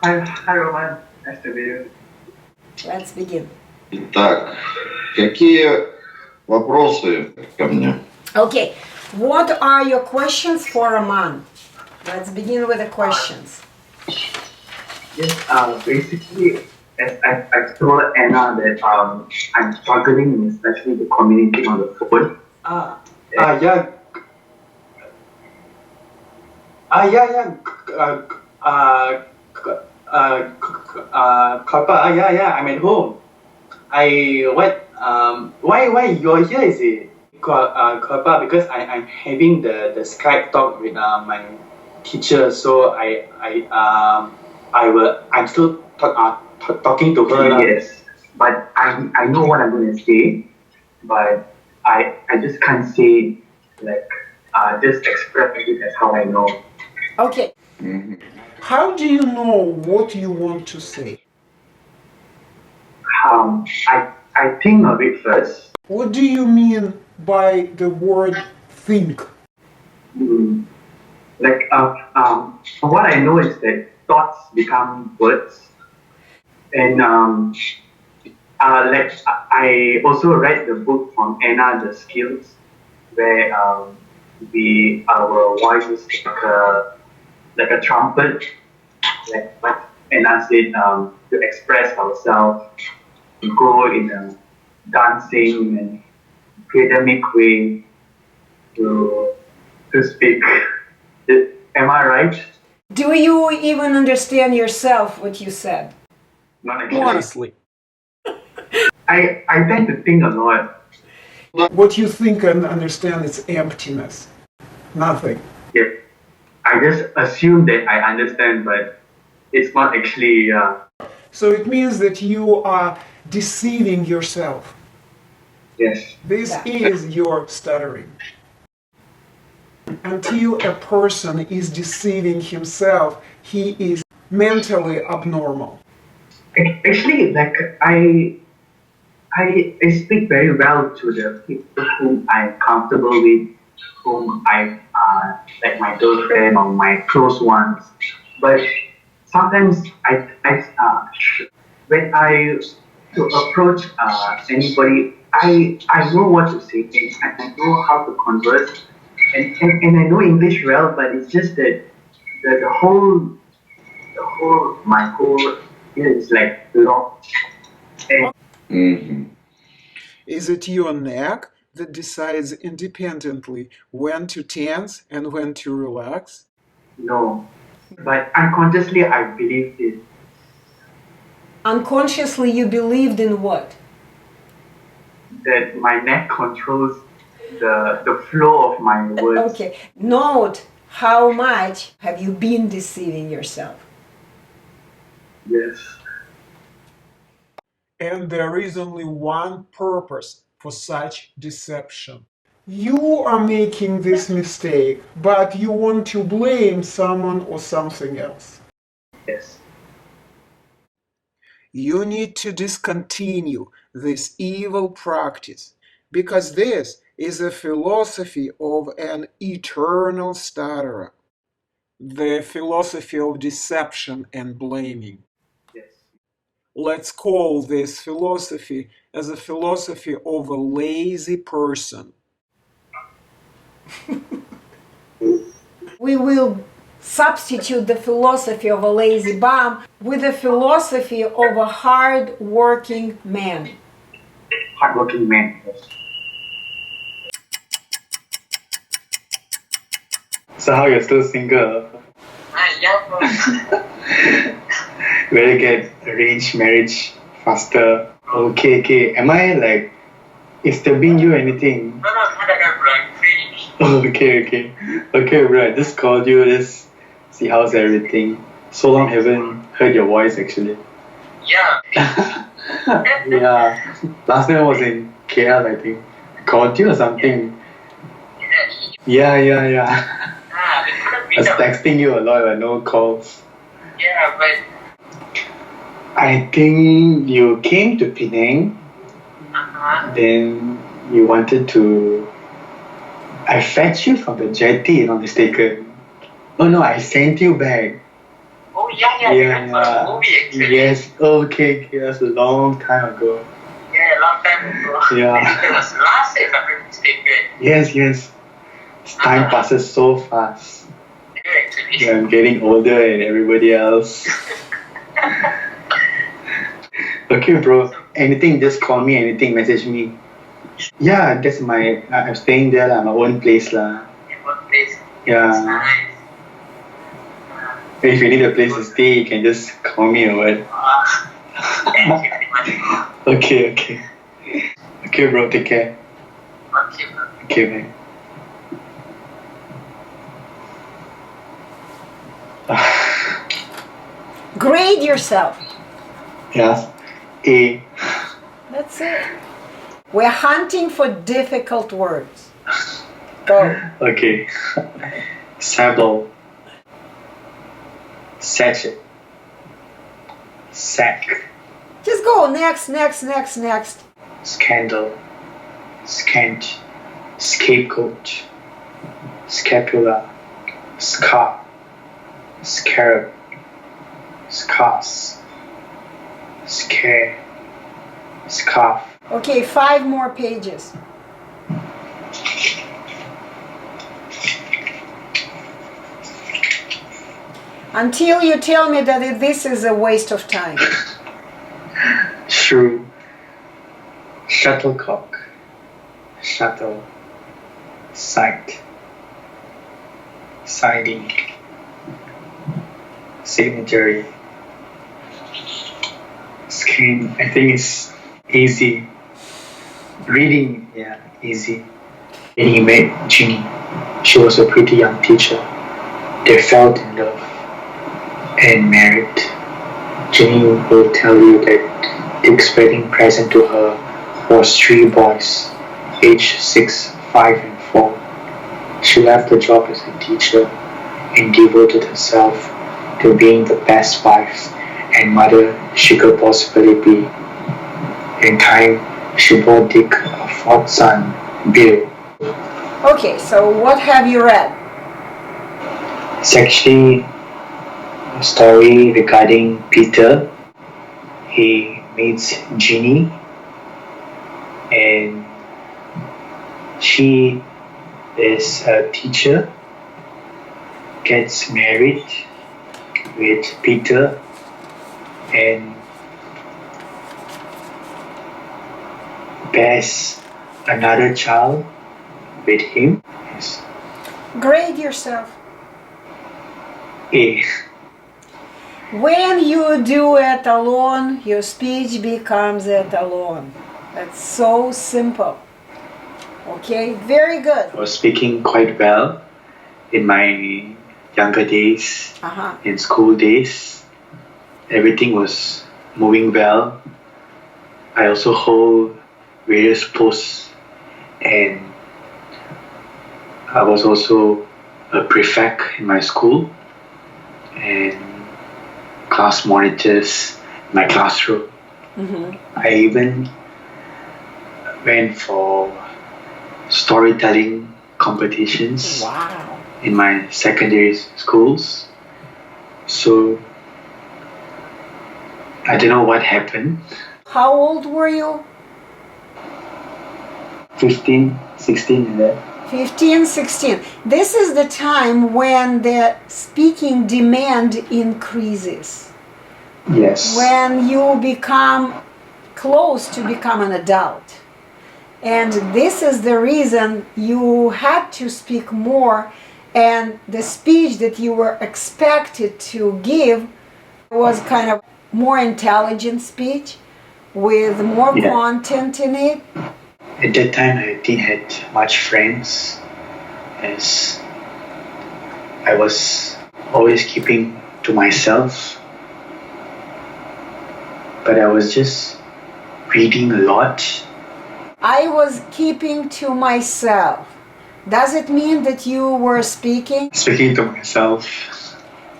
Hi Roman, nice to meet you. Let's begin. Итак, какие вопросы ко мне? Okay, what are your questions for Roman? Let's begin with the questions. Yes, basically, as I told Anna that I'm struggling, especially the community on the phone. Yeah. Papa, yeah, I'm at home. Why you're here, is it? Papa, because I'm having the Skype talk with my teacher, so I'm still talking to her. Yes, but I know what I'm going to say, but I just can't say, like, just express it as how I know. Okay. How do you know what you want to say? I think of it first. What do you mean by the word think? Like, what I know is that thoughts become words, and like I also read the book from Anna, The Skills, where our voice is like a trumpet, like what Anna said, to express ourselves, to go in a dancing and academic way to speak. Am I right? Do you even understand yourself what you said? Not actually. Honestly, I tend to think a lot. what you think and understand is emptiness. Nothing. Yeah. I just assume that I understand, but it's not actually. So it means that you are deceiving yourself. Yes. This is your stuttering. Until a person is deceiving himself, he is mentally abnormal. Actually, like I speak very well to the people whom I'm comfortable with, whom I like my girlfriend or my close ones. But sometimes when I to approach anybody, I know what to say and I know how to converse and I know English well, but it's just that the whole my whole ear is like locked. And Is it your neck that decides independently when to tense and when to relax? no, but unconsciously I believed it. Unconsciously, you believed in what? That my neck controls the flow of my words. Okay, note how much have you been deceiving yourself? Yes. And there is only one purpose for such deception. You are making this mistake, but you want to blame someone or something else. Yes. You need to discontinue this evil practice, because this is a philosophy of an eternal stutterer, the philosophy of deception and blaming. Yes. Let's call this philosophy as a philosophy of a lazy person. We will substitute the philosophy of a lazy bum with the philosophy of a hard-working man. Hardworking man. Yes. So how you're still single? Better get arranged marriage faster. Okay. Am I like disturbing you or anything? No, Oh, okay, bro. I just called you. Just see how's everything. So long haven't heard your voice actually. Yeah. Yeah. Last time I was in KL, I think. I called you or something. Yeah. I was texting you a lot, but no calls. Yeah, but I think you came to Penang. Then you wanted to. I fetched you from the jetty, if I'm not mistaken. Oh no, I sent you back. oh yeah, Yeah, for a movie actually. yes. Okay, that's a long time ago. Yeah, a long time ago. Yeah. It was last year, if I'm not mistaken. Yes. Time passes so fast. Yeah, actually. I'm getting older and everybody else. Okay, bro. Anything, just call me. Anything, message me. Yeah, that's I'm staying there, my own place. In one place. Yeah. It's nice. If you need a place to stay, you can just call me or what. Thank you very much, bro. Okay. Okay, bro, take care. Okay, bro. Okay, man. Grade yourself. Yeah. A. That's it. We're hunting for difficult words. Go. Okay. Sable. Sachet. Sack. Just go next. Scandal. Scant. Scapegoat. Scapula. Scar. Scarab. Scarce. Scare. Scarf. Okay, 5 more pages. Until you tell me that this is a waste of time. Shrew. Shuttlecock. Shuttle. Sight. Siding. Signatory. Skin. I think it's easy. Reading, yeah, easy. Then he met Ginny. She was a pretty young teacher. They fell in love and married. Ginny will tell you that Dick's wedding present to her was 3 boys, aged 6, 5, and 4. She left the job as a teacher and devoted herself to being the best wife and mother she could possibly be. In time, she bore Dick a 4th son, Bill. Okay, so what have you read? It's actually a story regarding Peter. He meets Ginny and she is a teacher, gets married with Peter and bears another child with him. Yes. Grade yourself. A. When you do Etalon, your speech becomes Etalon. That's so simple. Okay, very good. I was speaking quite well in my younger days, in school days. Everything was moving well. I also hold various posts and I was also a prefect in my school and class monitors in my classroom. I even went for storytelling competitions in my secondary schools. So I don't know what happened. How old were you? 15, 16 there. 15, 16. This is the time when the speaking demand increases. Yes. When you become close to become an adult. And this is the reason you had to speak more, and the speech that you were expected to give was kind of more intelligent speech with more content in it. At that time, I didn't have much friends, as I was always keeping to myself. But I was just reading a lot. I was keeping to myself. Does it mean that you were speaking? Speaking to myself.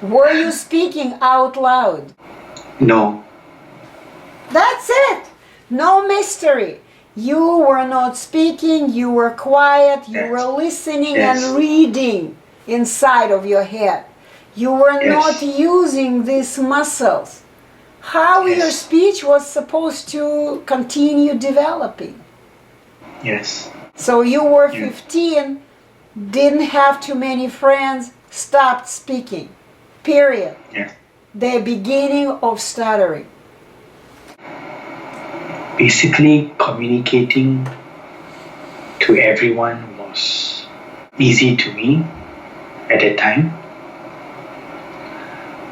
Were you speaking out loud? No. That's it. No mystery. You were not speaking, you were quiet, you were listening and reading inside of your head. You were Yes. not using these muscles. How Yes. your speech was supposed to continue developing? Yes. So you were Yeah. 15, didn't have too many friends, stopped speaking. Period. Yes. The beginning of stuttering. Basically, communicating to everyone was easy to me at that time.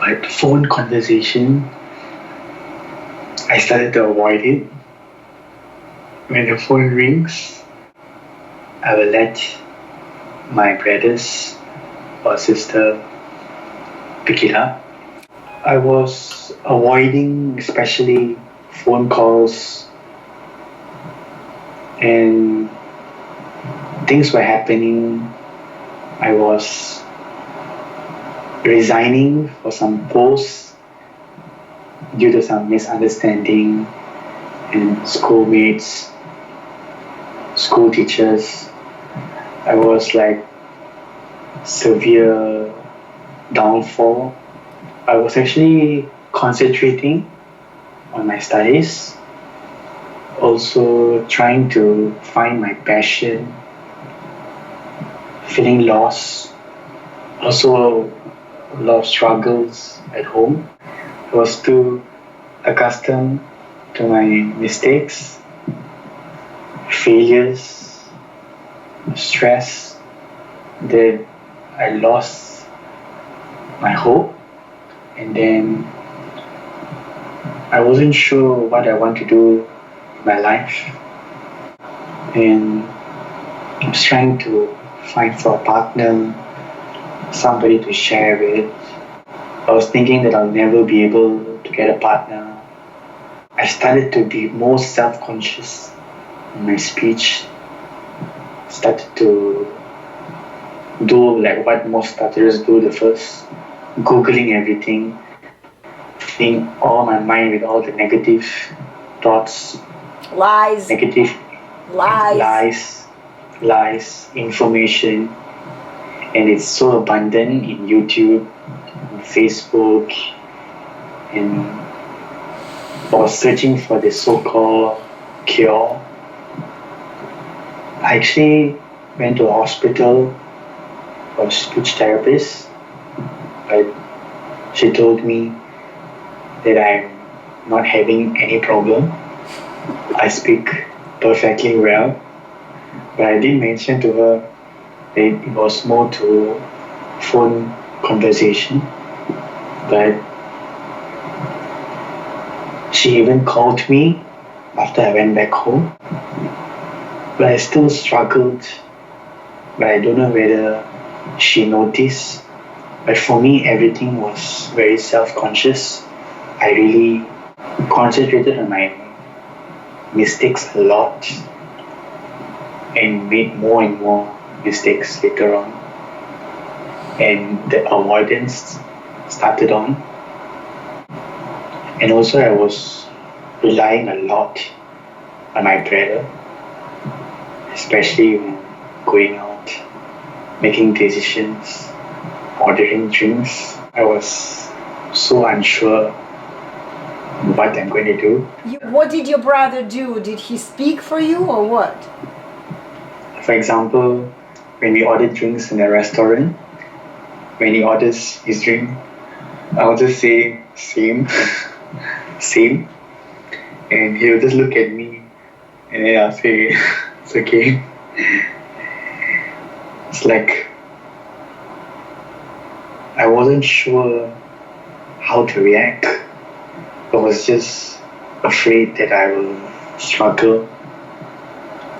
But phone conversation, I started to avoid it. When the phone rings, I will let my brothers or sister pick it up. I was avoiding especially phone calls, and things were happening. I was resigning for some posts due to some misunderstanding, and schoolmates, school teachers. I was like severe downfall. I was actually concentrating on my studies, also trying to find my passion, feeling lost, also a lot of struggles at home. I was too accustomed to my mistakes, failures, stress, that I lost my hope, and then I wasn't sure what I want to do in my life, and I was trying to find for a partner, somebody to share with. I was thinking that I'll never be able to get a partner. I started to be more self-conscious in my speech, started to do like what most stutterers do the first, Googling everything, filling all my mind with all the negative thoughts, Lies. negative Lies. lies, information, and it's so abundant in YouTube, in Facebook, and I was searching for the so-called cure. I actually went to a hospital for a speech therapist, but she told me that I'm not having any problem. I speak perfectly well, but I did mention to her that it was more to phone conversation. But she even called me after I went back home, but I still struggled. But I don't know whether she noticed. But for me, everything was very self-conscious. I really concentrated on my mistakes a lot and made more and more mistakes later on. And the avoidance started on. And also I was relying a lot on my brother, especially when going out, making decisions, ordering drinks. I was so unsure what I'm going to do. What did your brother do? Did he speak for you or what? For example, when we order drinks in a restaurant, when he orders his drink, I'll just say same, same, and he'll just look at me, and then I'll say it's okay. It's like I wasn't sure how to react. I was just afraid that I will struggle.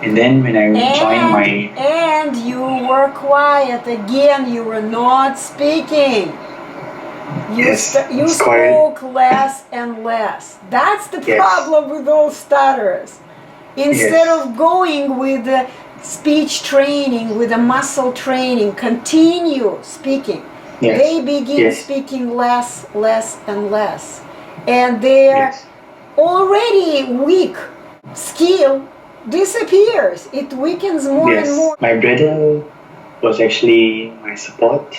And then when I joined my... And you were quiet again, you were not speaking. You spoke less and less. That's the problem with all stutterers. Instead of going with the speech training, with the muscle training, continue speaking. They begin speaking less, and less. And their already weak skill disappears. It weakens more and more. My brother was actually my support,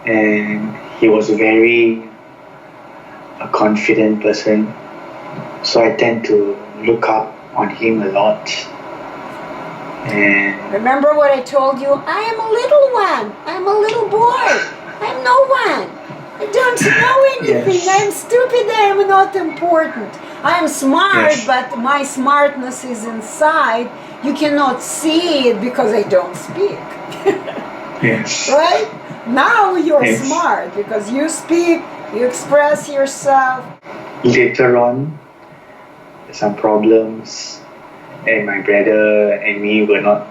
and he was a confident person. So I tend to look up on him a lot. And Remember what I told you? I am a little one. I'm a little boy. I'm no one. I don't know anything. Yes. I'm stupid. I am not important. I am smart, Yes. but my smartness is inside. You cannot see it because I don't speak. yes, Right? Now you're Yes. smart because you speak, you express yourself. later on, some problems, and my brother and me were not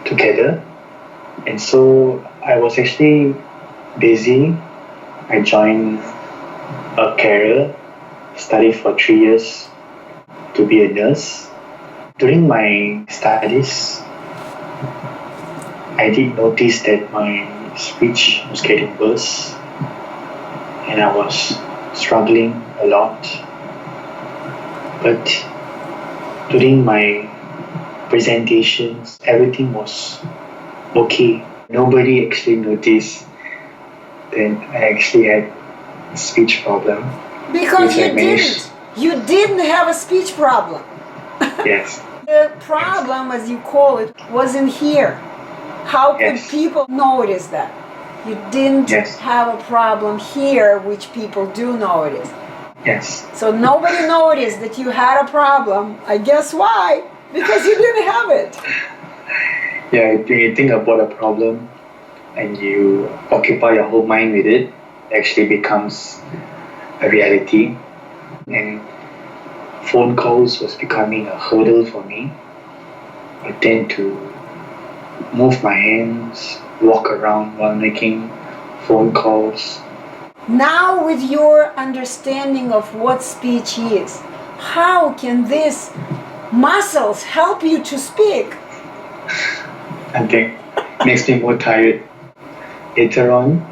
together. And so I was actually busy. I joined a career, studied for 3 years to be a nurse. During my studies, I did notice that my speech was getting worse and I was struggling a lot. But during my presentations, everything was okay. Nobody actually noticed that I actually had a speech problem. Because Which I you managed. didn't. You didn't have a speech problem. Yes, The problem, as you call it, wasn't here. How could Yes. people notice that? You didn't Yes. have a problem here, which people do notice. yes, So nobody noticed that you had a problem. I guess why? Because you didn't have it. yeah. When you think about a problem and you occupy your whole mind with it, it actually becomes a reality. And phone calls was becoming a hurdle for me. I tend to move my hands, walk around while making phone calls. Now, with your understanding of what speech is, how can these muscles help you to speak? I think it makes me more tired. Later on,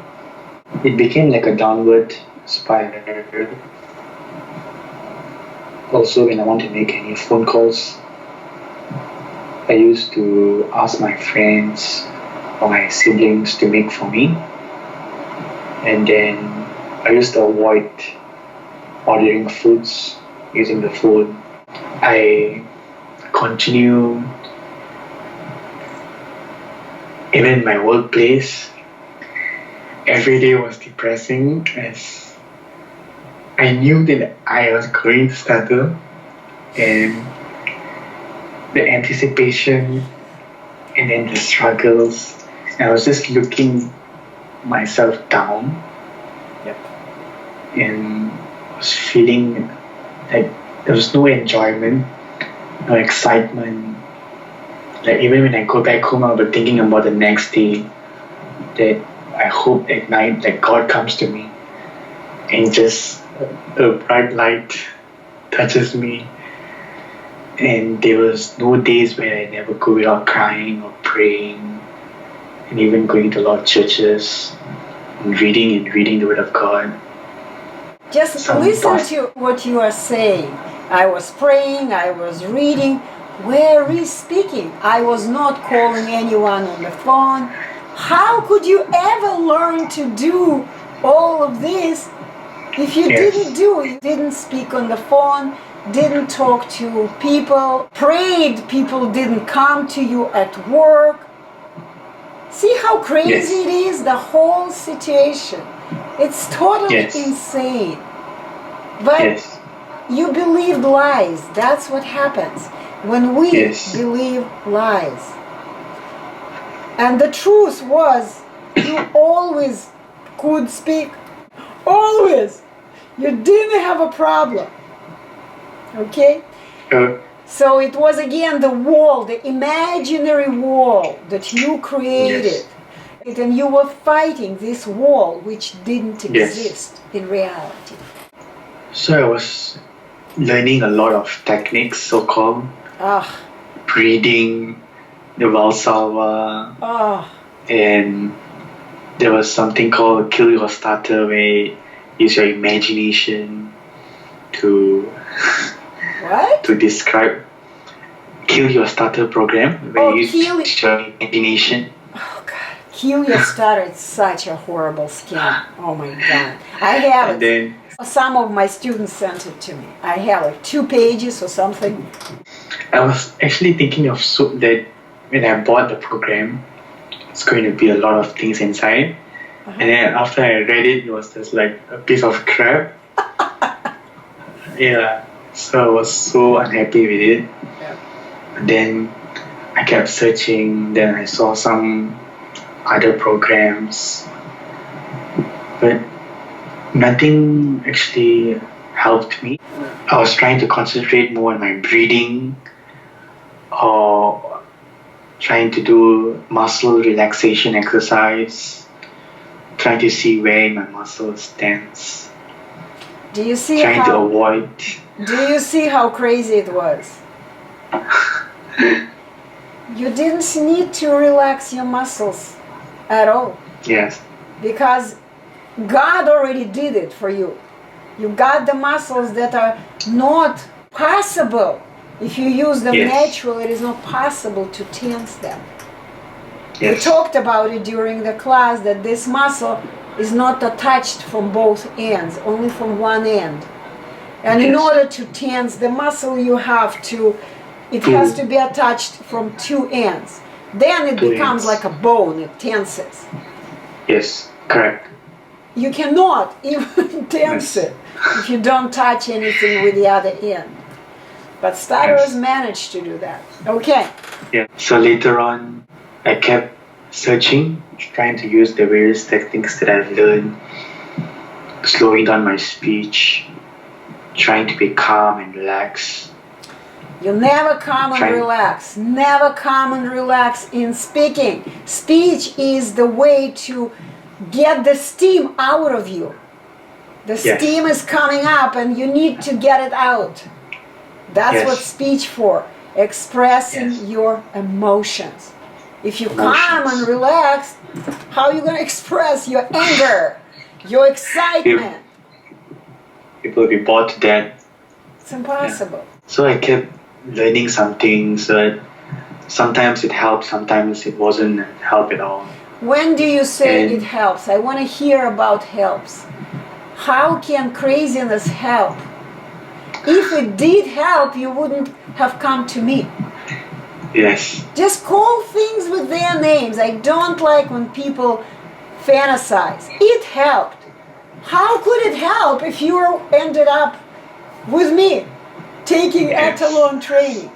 it became like a downward spiral. Also, when I want to make any phone calls, I used to ask my friends or my siblings to make for me. And then I used to avoid ordering foods using the phone. I continue even in my workplace. Every day was depressing as I knew that I was going to stutter, and the anticipation and then the struggles. And I was just looking myself down. Yep. And was feeling like there was no enjoyment, no excitement. Like even when I go back home, I'll be thinking about the next day, that I hope at night that God comes to me and just a bright light touches me. And there was no days where I never go without crying or praying, and even going to a lot of churches and reading the Word of God. Just Some listen thoughts. to what you are saying. I was praying, I was reading. Where is speaking? I was not calling anyone on the phone. How could you ever learn to do all of this if you Yes. didn't do it? You didn't speak on the phone, didn't talk to people, prayed, people didn't come to you at work. See how crazy Yes. it is, the whole situation. It's totally Yes. insane. But Yes. you believed lies. That's what happens when we Yes. believe lies. And the truth was, you always could speak. Always. You didn't have a problem. Okay? So it was again the wall, the imaginary wall that you created. And you were fighting this wall which didn't Yes. exist in reality. So I was learning a lot of techniques, so-called Ah, breathing, the Valsalva, ah. and there was something called Kill Your Stutter, where you use your imagination to What? to describe. Kill Your Stutter program, where Oh, you kill- use your imagination. Oh God. Cure Stutter, it's such a horrible scam. Oh my God. I have And it. then Some of my students sent it to me. I have like 2 pages or something. I was actually thinking of that when I bought the program, it's going to be a lot of things inside. Uh-huh. And then after I read it, it was just like a piece of crap. Yeah, so I was so unhappy with it. Yeah. And then I kept searching, then I saw some other programs, but nothing actually helped me. I was trying to concentrate more on my breathing or trying to do muscle relaxation exercise, trying to see where my muscles tense, Do you see trying to how avoid. Do you see how crazy it was? You didn't need to relax your muscles at all Yes, because God already did it for you. You got the muscles that are not possible. If you use them Yes. naturally, it is not possible to tense them. We yes, talked about it during the class that this muscle is not attached from both ends, only from one end. And in Yes. order to tense the muscle, you have to, it has to be attached from 2 ends. Then it 2 becomes ends. like a bone, it tenses. yes, correct. You cannot even tense Yes. it if you don't touch anything with the other end. But stutterers Yes. manage to do that. Okay. Yeah. So later on, I kept searching, trying to use the various techniques that I've learned, slowing down my speech, trying to be calm and relaxed. You never calm and Trying- relax. Never calm and relax in speaking. Speech is the way to get the steam out of you. The Yes. steam is coming up and you need to get it out. That's Yes. what speech for. Expressing Yes. your emotions. If you calm Emotions. and relax, how are you going to express your anger, your excitement? People will be bored to death. It's impossible. So I kept learning some things, but sometimes it helped, sometimes it wasn't help at all. When do you say And- it helps? I want to hear about helps. How can craziness help? If it did help, you wouldn't have come to me. Yes, Just call things with their names. I don't like when people fantasize. It helped. How could it help if you ended up with me taking Yes. Etalon training?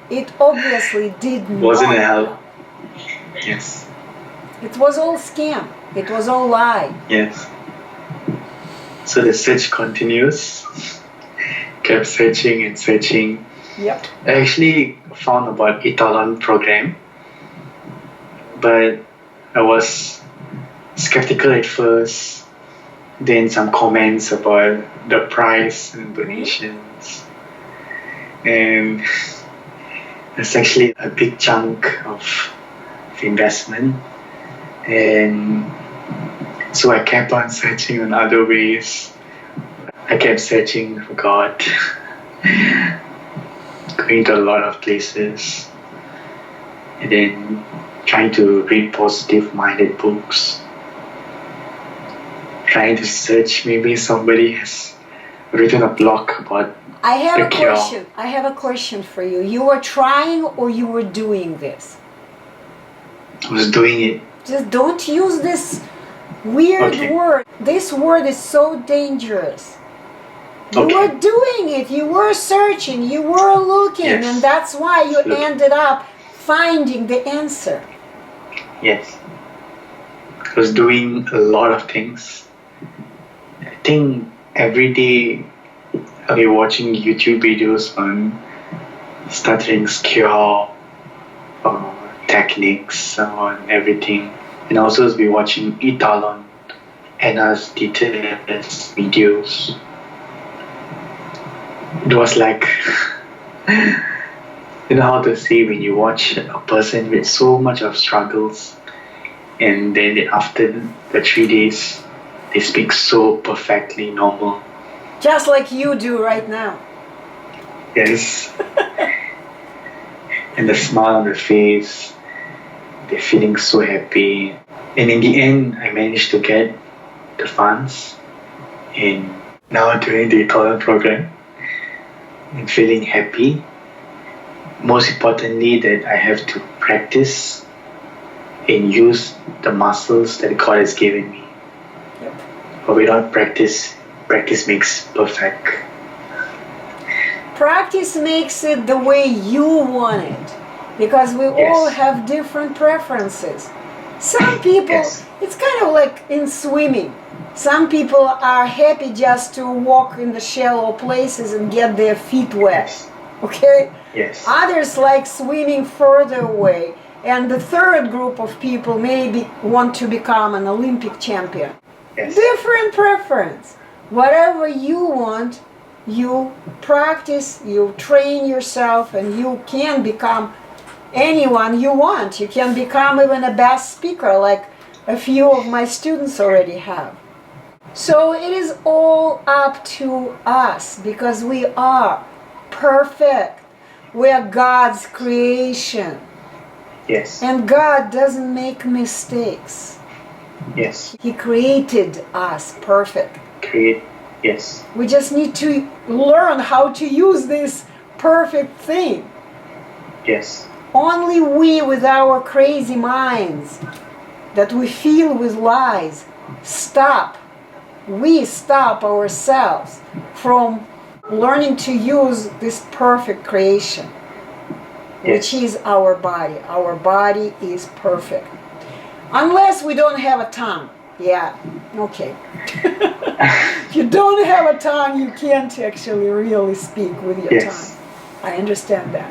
It obviously did not wasn't a help. Yes, It was all scam. It was all lie. yes. So the search continues. Kept searching and searching. Yep. I actually found about Etalon program, but I was skeptical at first. Then some comments about the price and donations, and it's actually a big chunk of investment. And so I kept on searching on other ways. I kept searching for God, going to a lot of places, and then trying to read positive-minded books, trying to search maybe somebody has written a blog about I have a the cure. question. I have a question for you. You were trying or you were doing this? I was doing it. Just don't use this weird Okay. word. This word is so dangerous. You Okay. were doing it. You were searching. You were looking. Yes. And that's why you Look. ended up finding the answer. Yes. I was doing a lot of things. I think every day I'll be watching YouTube videos on stuttering cure, techniques, on everything. And also be watching Etalon and Deeter videos. It was like, you know how to say when you watch a person with so much of struggles, and then after the 3 days, they speak so perfectly normal. Just like you do right now. Yes. And the smile on the face. they're feeling so happy. And in the end, I managed to get the funds. And now during the Etalon program, I'm feeling happy. Most importantly, that I have to practice and use the muscles that God has given me. Yep. But without practice, practice makes perfect. Practice makes it the way you want it, because we all have different preferences. Some people, it's kind of like in swimming. Some people are happy just to walk in the shallow places and get their feet wet. Okay? Yes. Others like swimming further away. And the third group of people maybe want to become an Olympic champion. Yes. Different preference. Whatever you want, you practice, you train yourself, and you can become anyone you want. You can become even a best speaker, like a few of my students already have. So it is all up to us, because we are perfect. We are God's creation. Yes. And God doesn't make mistakes. Yes. He created us perfect. Yes. We just need to learn how to use this perfect thing. Yes. Only we, with our crazy minds that we fill with lies, we stop ourselves from learning to use this perfect creation, which is our body. Our body is perfect. Unless we don't have a tongue. Yeah, okay. If you don't have a tongue, you can't actually really speak with your tongue. I understand that.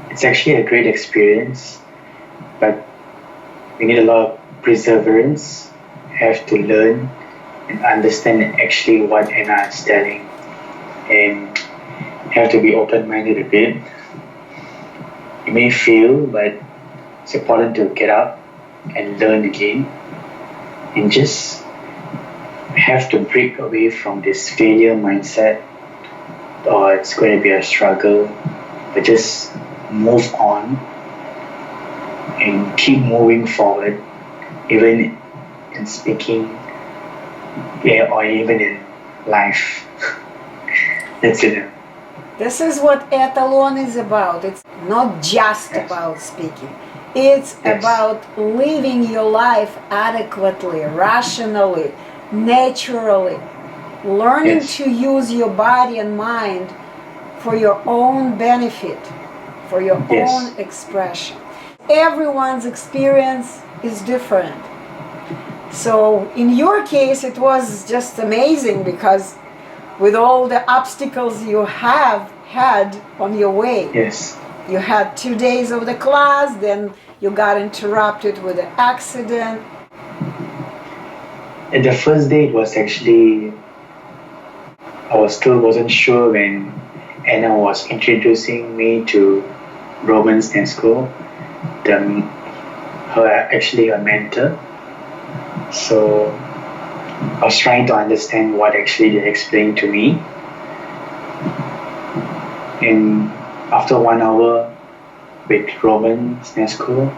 It's actually a great experience, but we need a lot of perseverance, have to learn and understand actually what Anna is telling, and have to be open-minded a bit. You may fail, but it's important to get up and learn again, and just have to break away from this failure mindset, or it's going to be a struggle, but just move on and keep moving forward, even in speaking, or even in life. That's it. This is what Etalon is about. It's not just about speaking. It's about living your life adequately, rationally, naturally, learning to use your body and mind for your own benefit, for your own expression. Everyone's experience is different. So in your case, it was just amazing, because with all the obstacles you have had on your way. Yes. You had 2 days of the class, then you got interrupted with an accident. And the first day, it was actually, I still wasn't sure when Anna was introducing me to Roman's dance school, actually a mentor. So I was trying to understand what actually they explained to me. And after 1 hour with Roman's dance school,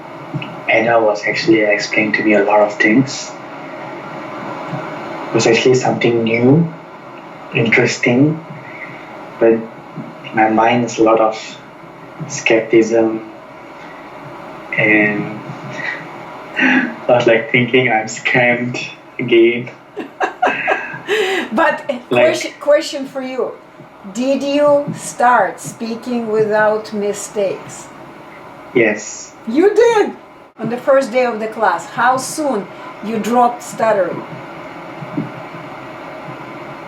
Anna was actually explaining to me a lot of things. It was actually something new, interesting, but in my mind is a lot of skepticism, and I was like thinking I'm scammed again. But question for you. Did you start speaking without mistakes? Yes. You did! On the first day of the class. How soon you dropped stuttering?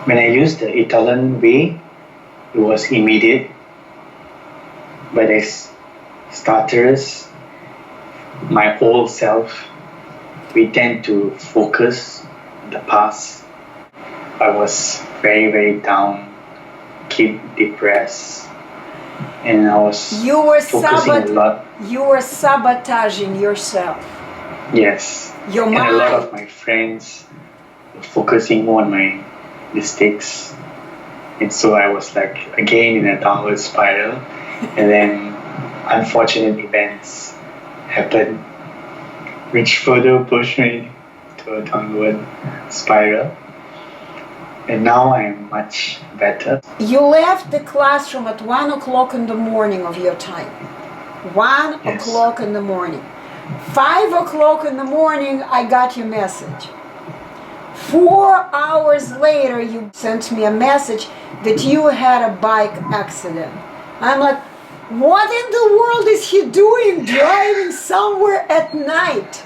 When I used the Etalon way, it was immediate. But as stutterers, my old self, we tend to focus on the past. I was very, very down, keep depressed, and I was focusing a lot. You were sabotaging yourself. Yes. Your and mind. A lot of my friends were focusing more on my mistakes, and so I was like again in a downward spiral. And then unfortunate events happened, which further pushed me to a downward spiral. And now I'm much better. You left the classroom at 1 o'clock in the morning of your time. 1 Yes. o'clock in the morning. 5 o'clock in the morning, I got your message. 4 hours later, you sent me a message that you had a bike accident. I'm like, what in the world is he doing driving somewhere at night?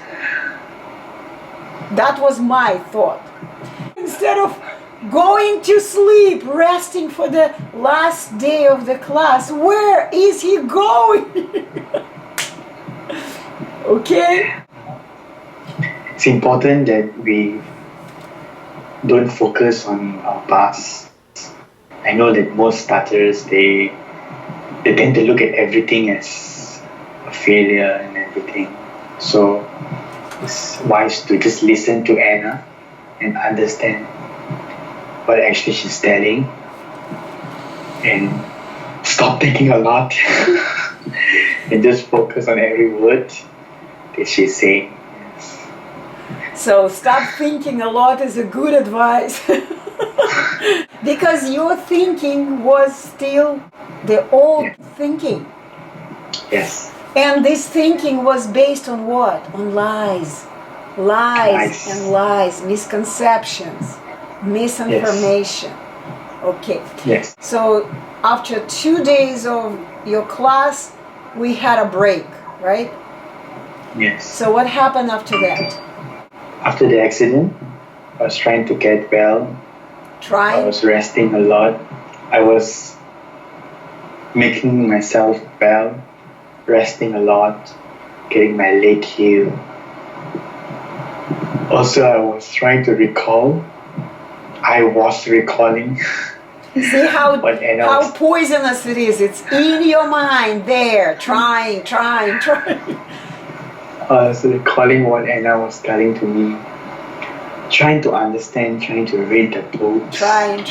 That was my thought. Instead of going to sleep, resting for the last day of the class, where is he going? Okay? It's important that we don't focus on our past. I know that most stutterers, they tend to look at everything as a failure and everything. So it's wise to just listen to Anna and understand what actually she's telling and stop thinking a lot and just focus on every word that she's saying. So stop thinking a lot is a good advice. Because your thinking was still the old thinking. Yes. And this thinking was based on what? On lies. Lies and lies, misconceptions, misinformation. Okay. Yes. So after 2 days of your class, we had a break, right? Yes. So what happened after that? After the accident, I was trying to get well. I Trying? was resting a lot. I was making myself well, resting a lot, getting my leg healed. Also, I was trying to recall. I was recalling See how what Anna how was. poisonous it is. It's in your mind there, trying. I was recalling what Anna was telling to me. Trying to understand, trying to read the books. Trying.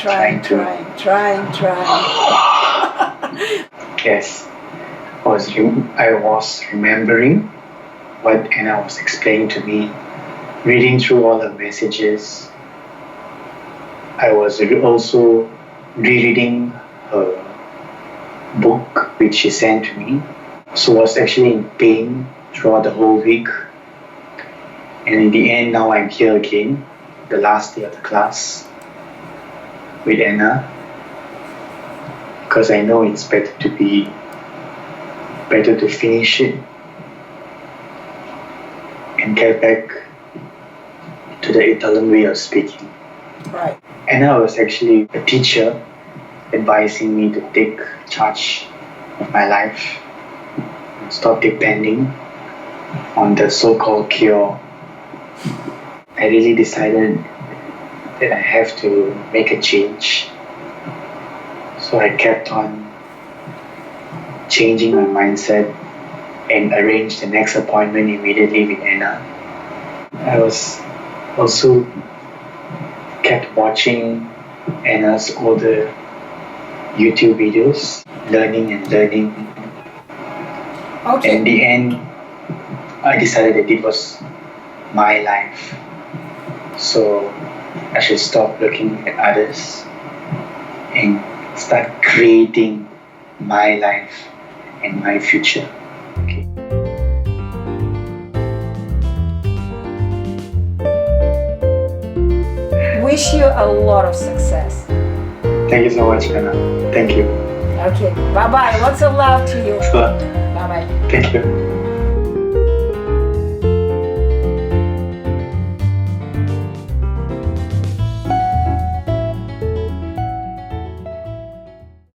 Yes. I was remembering what Anna was explaining to me, reading through all the messages. I was also rereading her book which she sent to me. So I was actually in pain throughout the whole week. And in the end, now I'm here again, the last day of the class with Anna, because I know it's better to finish it and get back to the Etalon way of speaking. Right. Anna was actually a teacher advising me to take charge of my life and stop depending on the so-called cure. I really decided that I have to make a change. So I kept on changing my mindset and arranged the next appointment immediately with Anna. I was also kept watching Anna's older YouTube videos, learning. Okay. In the end, I decided that it was my life. So I should stop looking at others and start creating my life and my future. Okay. Wish you a lot of success. Thank you so much, Anna. Thank you. Okay. Bye-bye. Lots of love to you. So, Bye-bye. thank you.